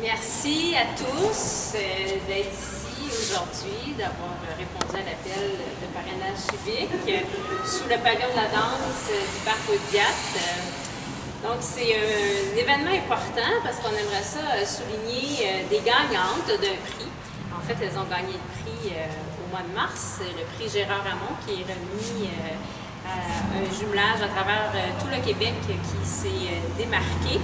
Merci à tous d'être ici aujourd'hui, d'avoir répondu à l'appel de parrainage civique sous le pavillon de la danse du Parc Audiat. Donc, c'est un événement important parce qu'on aimerait ça souligner des gagnantes d'un prix. En fait, elles ont gagné le prix au mois de mars, le prix Gérard Hamon qui est remis à un jumelage à travers tout le Québec qui s'est démarqué.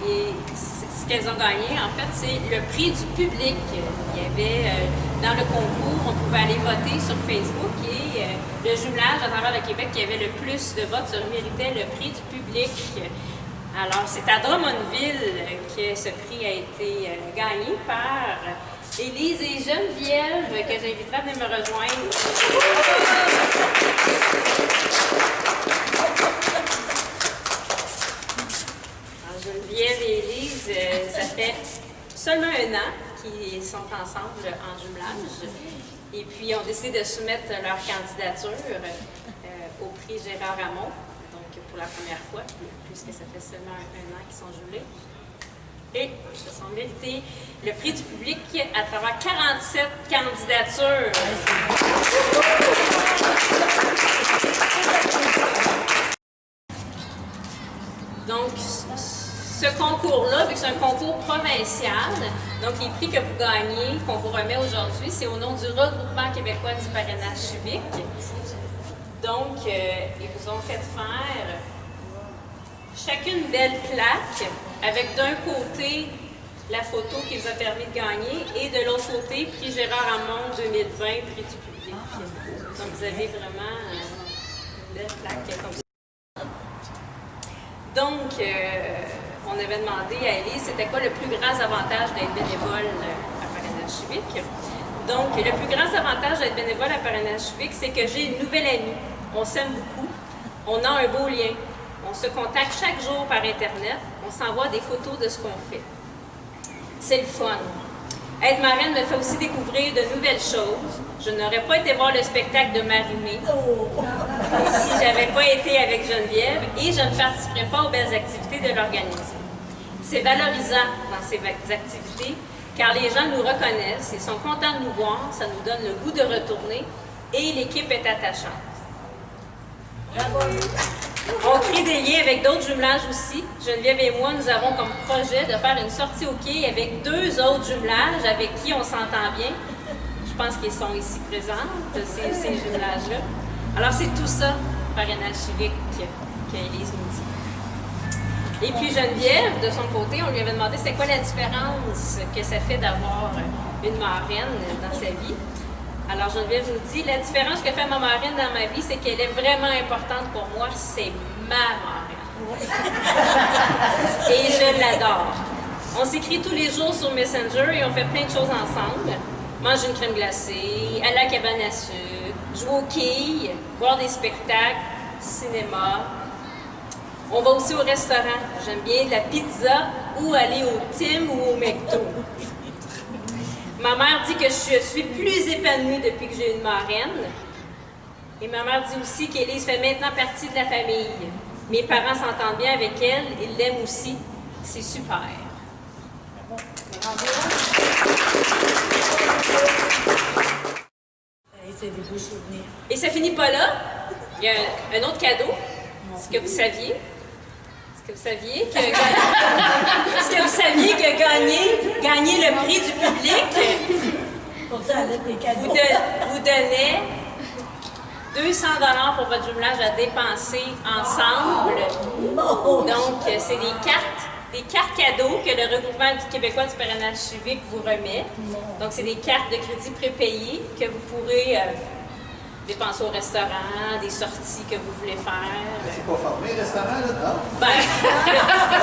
Et ce qu'elles ont gagné, en fait, c'est le prix du public. Il y avait, dans le concours, on pouvait aller voter sur Facebook et le jumelage à travers le Québec qui avait le plus de votes se méritait le prix du public. Alors, c'est à Drummondville que ce prix a été gagné par Élise et Geneviève, que j'inviterai à venir me rejoindre. Geneviève et Élise, ça fait seulement 1 an qu'ils sont ensemble en jumelage. Et puis, ils ont décidé de soumettre leur candidature au prix Gérard Hamon, donc pour la première fois, puisque ça fait seulement 1 an qu'ils sont jumelés. Et ils se sont mérités le prix du public à travers 47 candidatures. Donc, ce concours-là, vu que c'est un concours provincial, donc les prix que vous gagnez, qu'on vous remet aujourd'hui, c'est au nom du Regroupement québécois du parrainage civique. Donc, ils vous ont fait faire chacune une belle plaque avec d'un côté la photo qui vous a permis de gagner et de l'autre côté, prix Gérard Hamon 2020, prix du public. Donc, vous avez vraiment une belle plaque comme ça. Donc, on avait demandé à Élise, c'était quoi le plus grand avantage d'être bénévole à Parrainage civique. Donc, le plus grand avantage d'être bénévole à Parrainage civique, c'est que j'ai une nouvelle amie. On s'aime beaucoup, on a un beau lien, on se contacte chaque jour par Internet, on s'envoie des photos de ce qu'on fait. C'est le fun. Être marraine me fait aussi découvrir de nouvelles choses. Je n'aurais pas été voir le spectacle de Marie-Mé si je n'avais pas été avec Geneviève et je ne participerais pas aux belles activités de l'organisme. C'est valorisant dans ces activités car les gens nous reconnaissent, ils sont contents de nous voir, ça nous donne le goût de retourner et l'équipe est attachante. On crée des liens avec d'autres jumelages aussi. Geneviève et moi, nous avons comme projet de faire une sortie au quai avec 2 autres jumelages avec qui on s'entend bien. Je pense qu'ils sont ici présents, ces jumelages-là. Alors, c'est tout ça, parrainage civique, qu'Élise nous dit. Et puis Geneviève, de son côté, on lui avait demandé c'est quoi la différence que ça fait d'avoir une marraine dans sa vie. Alors Geneviève nous dit, la différence que fait ma marraine dans ma vie, c'est qu'elle est vraiment importante pour moi, c'est ma marraine. Et je l'adore. On s'écrit tous les jours sur Messenger et on fait plein de choses ensemble. Manger une crème glacée, aller à la cabane à sucre, jouer aux quilles, voir des spectacles, cinéma. On va aussi au restaurant. J'aime bien de la pizza ou aller au Tim ou au McDo. Ma mère dit que je suis plus épanouie depuis que j'ai une marraine. Et ma mère dit aussi qu'Élise fait maintenant partie de la famille. Mes parents s'entendent bien avec elle, ils l'aiment aussi. C'est super. C'est des beaux souvenirs. Et ça finit pas là. Il y a un autre cadeau. Est-ce que vous saviez? Est-ce que vous saviez que gagner le prix du public vous donnait 200 $ pour votre jumelage à dépenser ensemble. Donc, c'est des cartes cadeaux que le Regroupement québécois du parrainage civique vous remet. Donc, c'est des cartes de crédit prépayées que vous pourrez dépenser au restaurant, des sorties que vous voulez faire. C'est pas fermé, le restaurant, là, non? Ben, je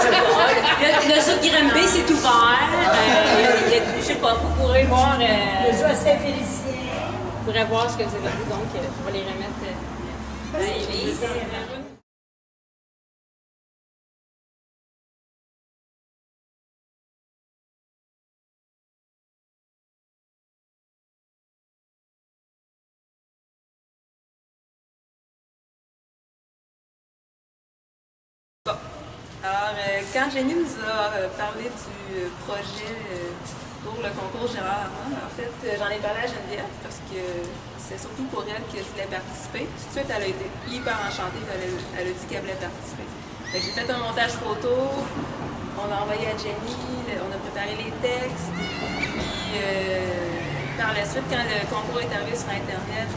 sais pas. Le zoo de Grimby, c'est ouvert. Je sais pas, vous pourrez voir... Le zoo à Saint-Félicien. Vous pourrez voir ce que vous avez vu, donc je vais les remettre à Élise. Alors, quand Jenny nous a parlé du projet pour le concours Gérard Armand, en fait, j'en ai parlé à Geneviève parce que c'est surtout pour elle que je voulais participer. Tout de suite, elle a été hyper enchantée, elle a dit qu'elle voulait participer. J'ai fait un montage photo, on l'a envoyé à Jenny, on a préparé les textes, puis par la suite, quand le concours est arrivé sur Internet,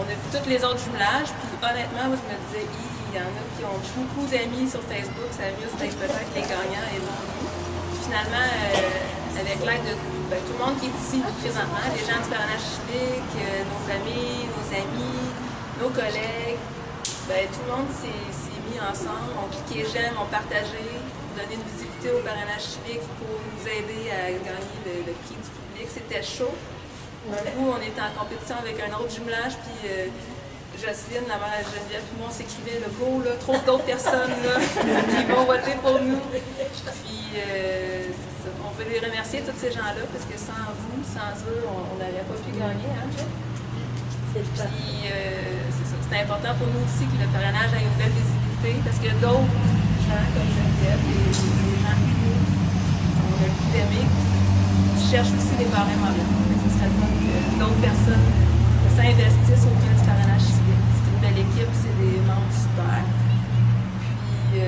on a vu tous les autres jumelages, puis honnêtement, moi je me disais, il y en a qui ont beaucoup d'amis sur Facebook, ça risque d'être peut-être les gagnants et non nous. Finalement, avec l'aide de tout le monde qui est ici présentement, les gens du parrainage civique, nos familles, nos amis, nos collègues, tout le monde s'est mis ensemble, ont cliqué j'aime, ont partagé, donné une visibilité au parrainage civique pour nous aider à gagner le prix du public. C'était chaud. Un coup, on était en compétition avec un autre jumelage, puis Jocelyne, la mère de Geneviève, tout le monde s'écrivait le go, là, trop d'autres personnes là, qui vont voter pour nous. Puis, c'est ça. On veut les remercier, tous ces gens-là, parce que sans vous, sans eux, on n'aurait pas pu gagner, hein, Jeff? Puis, c'est ça. C'est important pour nous aussi que le parrainage ait une belle visibilité, parce que d'autres gens comme Geneviève, les gens qui nous, on a le goût d'aimer, cherchent aussi des parrains en même. Ce serait bon que d'autres personnes s'investissent au bien du parrainage civique. C'est une belle équipe, c'est des membres super. Puis,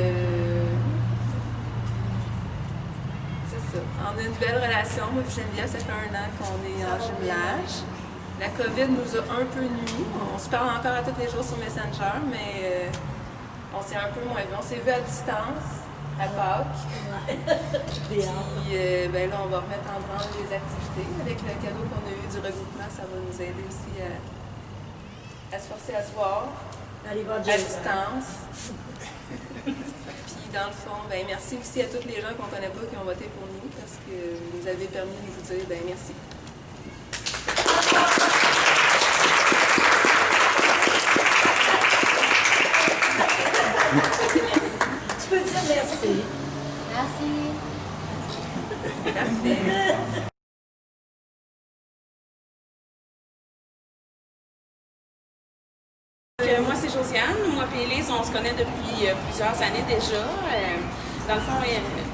c'est ça. On a une belle relation. Moi et Geneviève, ça fait 1 an qu'on est en jumelage. La COVID nous a un peu nuit. On se parle encore à tous les jours sur Messenger, mais on s'est un peu moins vu. On s'est vu à distance. À Pâques. Puis là, on va remettre en branle les activités. Avec le cadeau qu'on a eu du regroupement, ça va nous aider aussi à se forcer à se voir à distance. Puis dans le fond, merci aussi à tous les gens qu'on ne connaît pas qui ont voté pour nous parce que vous nous avez permis de vous dire merci. Tu peux dire merci. Merci. Parfait. Moi, c'est Josiane. Moi et Élise, on se connaît depuis plusieurs années déjà. Dans le fond,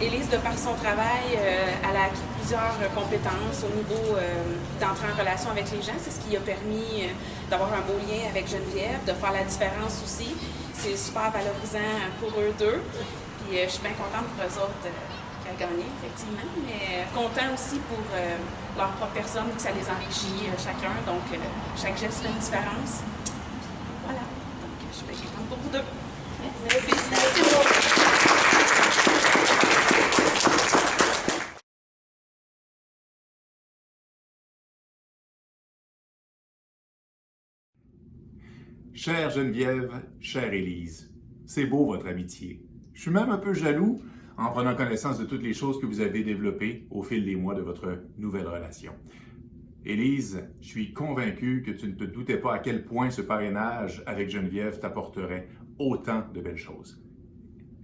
Élise, de par son travail, elle a acquis plusieurs compétences au niveau d'entrer en relation avec les gens. C'est ce qui a permis d'avoir un beau lien avec Geneviève, de faire la différence aussi. C'est super valorisant pour eux deux. Puis je suis bien contente pour eux autres qui a gagné, effectivement. Mais content aussi pour leur propre personne, que ça les enrichit chacun. Donc, chaque geste fait une différence. Voilà. Donc, je suis bien contente pour vous deux. Merci. Chère Geneviève, chère Élise, c'est beau votre amitié. Je suis même un peu jaloux en prenant connaissance de toutes les choses que vous avez développées au fil des mois de votre nouvelle relation. Élise, je suis convaincu que tu ne te doutais pas à quel point ce parrainage avec Geneviève t'apporterait autant de belles choses.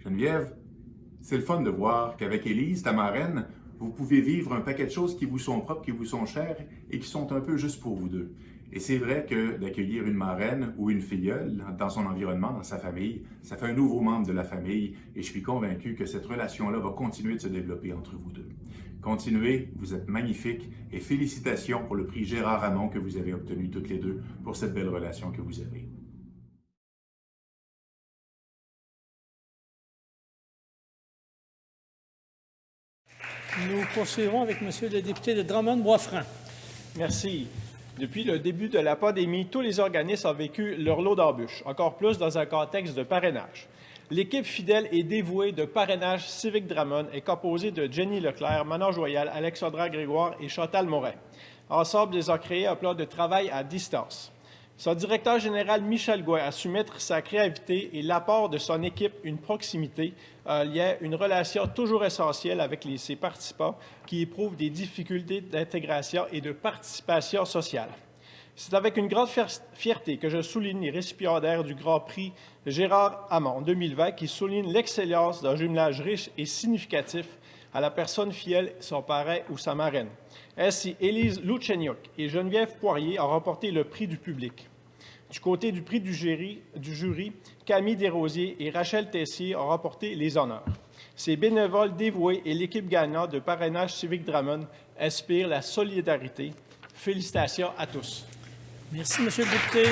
Geneviève, c'est le fun de voir qu'avec Élise, ta marraine, vous pouvez vivre un paquet de choses qui vous sont propres, qui vous sont chères et qui sont un peu juste pour vous deux. Et c'est vrai que d'accueillir une marraine ou une filleule dans son environnement, dans sa famille, ça fait un nouveau membre de la famille et je suis convaincu que cette relation-là va continuer de se développer entre vous deux. Continuez, vous êtes magnifiques et félicitations pour le prix Gérard Armand que vous avez obtenu toutes les deux pour cette belle relation que vous avez. Nous poursuivrons avec M. le député de Drummond-Boisfranc. Merci. Depuis le début de la pandémie, tous les organismes ont vécu leur lot d'embûches, encore plus dans un contexte de parrainage. L'équipe fidèle et dévouée de Parrainage Civique Drummond est composée de Jenny Leclerc, Manon Joyal, Alexandra Grégoire et Chantal Morin. Ensemble, ils ont créé un plan de travail à distance. Son directeur général, Michel Gouin, a su mettre sa créativité et l'apport de son équipe, une proximité, un lien, une relation toujours essentielle avec ses participants qui éprouvent des difficultés d'intégration et de participation sociale. C'est avec une grande fierté que je souligne les récipiendaires du Grand Prix Gérard Armand 2020 qui souligne l'excellence d'un jumelage riche et significatif à la personne fidèle, son parrain ou sa marraine. Ainsi, Élise Louchenyuk et Geneviève Poirier ont remporté le prix du public. Du côté du prix du jury, Camille Desrosiers et Rachel Tessier ont remporté les honneurs. Ces bénévoles dévoués et l'équipe gagnante de parrainage civique Drummond inspirent la solidarité. Félicitations à tous. Merci, Monsieur le député.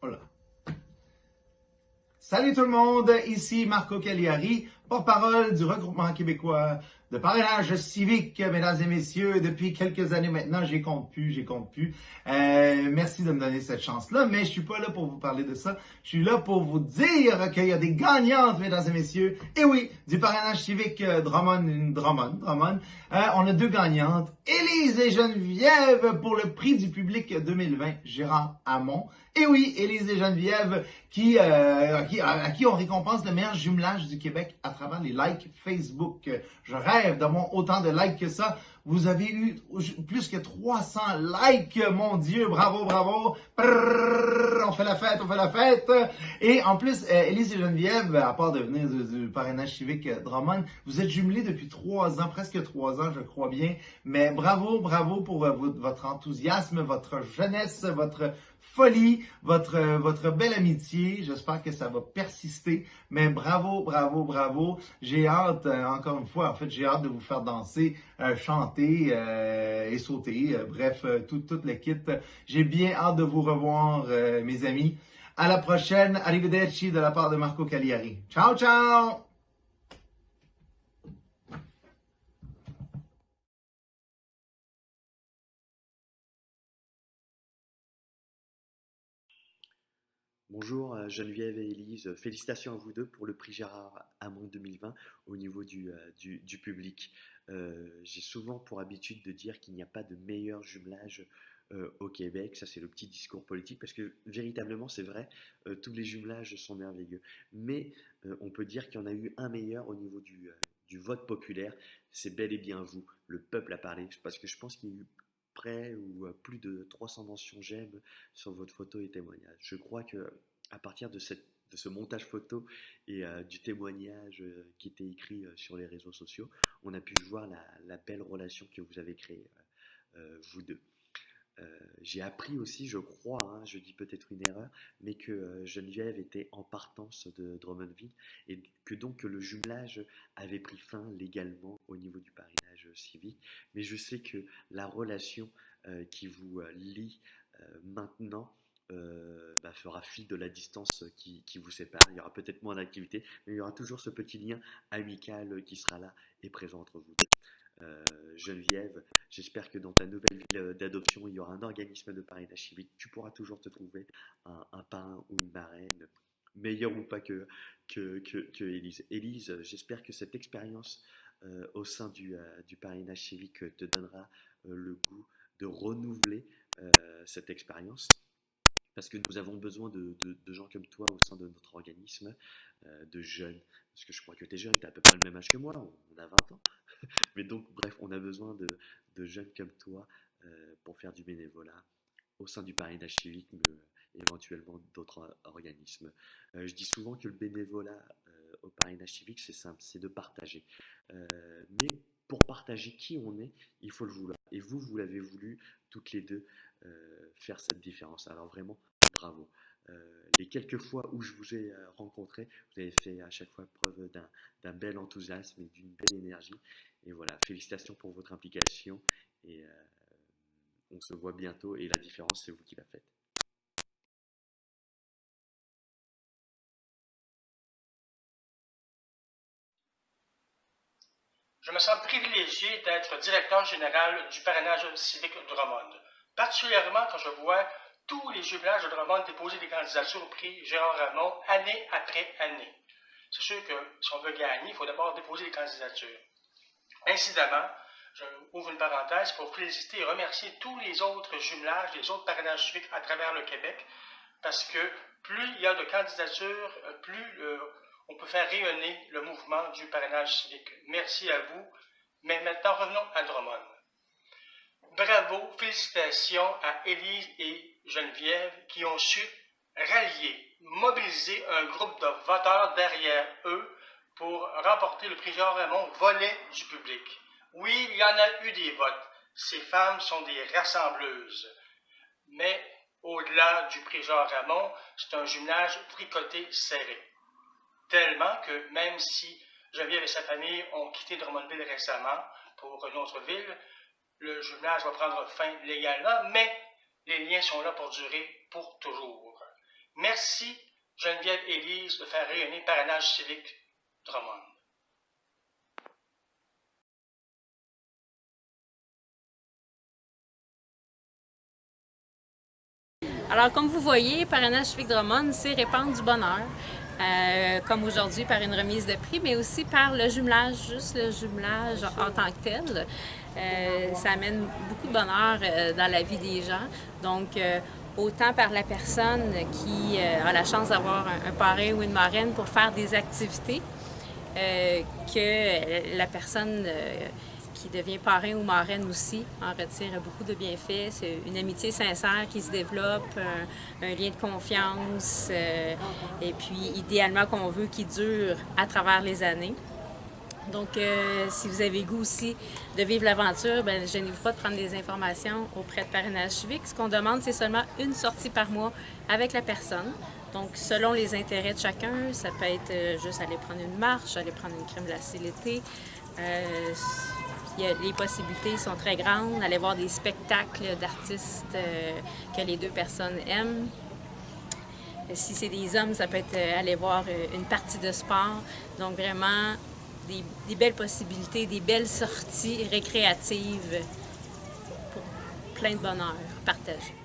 Voilà. Salut tout le monde, ici Marco Cagliari, porte-parole du regroupement québécois de parrainage civique, mesdames et messieurs. Depuis quelques années maintenant, j'y compte plus. Merci de me donner cette chance-là, mais je suis pas là pour vous parler de ça. Je suis là pour vous dire qu'il y a des gagnantes, mesdames et messieurs. Et oui, du parrainage civique Drummond. On a deux gagnantes, Élise et Geneviève, pour le prix du public 2020, Gérard Hamon. Et oui, Élise et Geneviève, à qui on récompense le meilleur jumelage du Québec à travers les likes Facebook. Je rêve d'avoir autant de likes que ça. Vous avez eu plus que 300 likes, mon Dieu, bravo. Prrr, on fait la fête. Et en plus, Élise et Geneviève, à part de venir du parrainage civique Drummond, vous êtes jumelés depuis 3 ans, presque 3 ans, je crois bien. Mais bravo pour votre enthousiasme, votre jeunesse, votre folie, votre belle amitié. J'espère que ça va persister. Mais bravo. J'ai hâte, encore une fois, j'ai hâte de vous faire danser, chanter et sauter. Bref, toute l'équipe. J'ai bien hâte de vous revoir, mes amis. À la prochaine. Arrivederci de la part de Marco Cagliari. Ciao! Bonjour Geneviève et Élise, félicitations à vous deux pour le prix Gérard Hamon 2020 au niveau du public. J'ai souvent pour habitude de dire qu'il n'y a pas de meilleur jumelage au Québec, ça c'est le petit discours politique parce que véritablement c'est vrai, tous les jumelages sont merveilleux. Mais on peut dire qu'il y en a eu un meilleur au niveau du vote populaire, c'est bel et bien vous, le peuple a parlé, parce que je pense qu'il y a eu près ou plus de 300 mentions j'aime sur votre photo et témoignage. Je crois que à partir de ce montage photo et du témoignage qui était écrit sur les réseaux sociaux, on a pu voir la belle relation que vous avez créée, vous deux. J'ai appris aussi, je crois, je dis peut-être une erreur, mais que Geneviève était en partance de Drummondville et que donc le jumelage avait pris fin légalement au niveau du parrainage civique. Mais je sais que la relation qui vous lie maintenant fera fi de la distance qui vous sépare. Il y aura peut-être moins d'activité, mais il y aura toujours ce petit lien amical qui sera là et présent entre vous deux. Geneviève, j'espère que dans ta nouvelle ville d'adoption, il y aura un organisme de parrainage civique. Tu pourras toujours te trouver un parrain ou une marraine, meilleur ou pas que Élise. Élise, j'espère que cette expérience au sein du parrainage civique te donnera le goût de renouveler cette expérience. Parce que nous avons besoin de gens comme toi au sein de notre organisme, de jeunes. Parce que je crois que tu es jeune, tu as à peu près le même âge que moi, on a 20 ans. Mais donc, bref, on a besoin de jeunes comme toi pour faire du bénévolat au sein du parrainage civique, mais éventuellement d'autres organismes. Je dis souvent que le bénévolat au parrainage civique, c'est simple, c'est de partager. Mais pour partager qui on est, il faut le vouloir. Et vous l'avez voulu toutes les deux faire cette différence. Alors vraiment, bravo. Les quelques fois où je vous ai rencontré, vous avez fait à chaque fois preuve d'un bel enthousiasme et d'une belle énergie. Et voilà, félicitations pour votre implication. Et on se voit bientôt. Et la différence, c'est vous qui la faites. Je me sens privilégié d'être directeur général du parrainage civique Drummond, particulièrement quand je vois tous les jumelages de Drummond déposer des candidatures au prix Gérard Hamon année après année. C'est sûr que si on veut gagner, il faut d'abord déposer des candidatures. Incidemment, je ouvre une parenthèse pour féliciter et remercier tous les autres jumelages, les autres parrainages civiques à travers le Québec, parce que plus il y a de candidatures, plus on peut faire rayonner le mouvement du parrainage civique. Merci à vous. Mais maintenant, revenons à Drummond. Bravo, félicitations à Élise et Geneviève qui ont su rallier, mobiliser un groupe de voteurs derrière eux pour remporter le prix Gérard Raymond volet du public. Oui, il y en a eu des votes. Ces femmes sont des rassembleuses. Mais au-delà du prix Gérard Raymond, c'est un jumelage tricoté serré. Tellement que même si Geneviève et sa famille ont quitté Drummondville récemment pour une autre ville, le jumelage va prendre fin légalement, mais les liens sont là pour durer pour toujours. Merci Geneviève Élise de faire rayonner Parrainage civique Drummond. Alors, comme vous voyez, Parrainage civique Drummond, c'est répandre du bonheur, comme aujourd'hui par une remise de prix, mais aussi par le jumelage, juste le jumelage en tant que tel. Ça amène beaucoup de bonheur dans la vie des gens. Donc, autant par la personne qui a la chance d'avoir un parrain ou une marraine pour faire des activités, que la personne qui devient parrain ou marraine aussi en retire beaucoup de bienfaits. C'est une amitié sincère qui se développe, un lien de confiance, et puis idéalement qu'on veut qu'il dure à travers les années. Donc, si vous avez goût aussi de vivre l'aventure, bien, gênez-vous pas de prendre des informations auprès de Parrainage civique. Ce qu'on demande, c'est seulement une sortie par mois avec la personne. Donc, selon les intérêts de chacun, ça peut être juste aller prendre une marche, aller prendre une crème glacée l'été. Les possibilités sont très grandes. Aller voir des spectacles d'artistes que les deux personnes aiment. Si c'est des hommes, ça peut être aller voir une partie de sport. Donc, vraiment, des belles possibilités, des belles sorties récréatives pour plein de bonheur partagé.